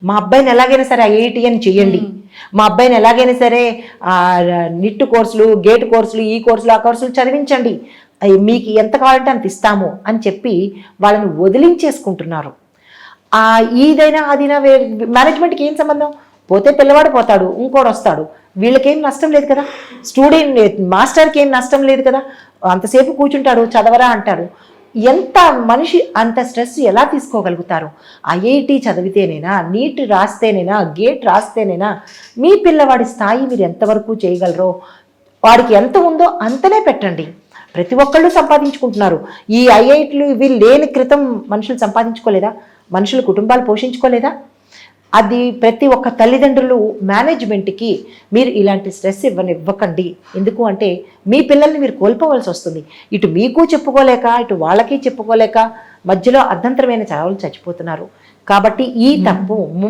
మా అబ్బాయిని ఎలాగైనా సరే ఐఐటి అని చెయ్యండి, మా అబ్బాయిని ఎలాగైనా సరే నిట్ కోర్సులు, గేట్ కోర్సులు, ఈ కోర్సులు, ఆ కోర్సులు చదివించండి, మీకు ఎంత కావాలంటే అంత ఇస్తాము అని చెప్పి వాళ్ళని వదిలించేసుకుంటున్నారు. ఈదైనా అదినా మేనేజ్మెంట్కి ఏం సంబంధం? పోతే పిల్లవాడు పోతాడు, ఇంకోడు వస్తాడు, వీళ్ళకేం నష్టం లేదు కదా, మాస్టర్కి ఏం నష్టం లేదు కదా, అంతసేపు కూర్చుంటాడు, చదవరా అంటారు. ఎంత మనిషి అంత స్ట్రెస్ ఎలా తీసుకోగలుగుతారు? ఐఐటి చదివితేనేనా, నీట్ రాస్తేనేనా, గేట్ రాస్తేనేనా మీ పిల్లవాడి స్థాయి మీరు ఎంతవరకు చేయగలరో, వాడికి ఎంత ఉందో అంతనే పెట్టండి. ప్రతి ఒక్కళ్ళు సంపాదించుకుంటున్నారు. ఈ ఐఐటీలు ఇవి లేని క్రితం మనుషులు సంపాదించుకోలేదా? మనుషులు కుటుంబాలు పోషించుకోలేదా? అది ప్రతి ఒక్క తల్లిదండ్రులు మేనేజ్మెంట్కి మీరు ఇలాంటి స్ట్రెస్ ఇవ్వకండి. ఎందుకు అంటే మీ పిల్లల్ని మీరు కోల్పోవలసి వస్తుంది. ఇటు మీకు చెప్పుకోలేక, ఇటు వాళ్ళకి చెప్పుకోలేక మధ్యలో అర్ధంతరమైన చావులు చచ్చిపోతున్నారు. కాబట్టి ఈ తప్పు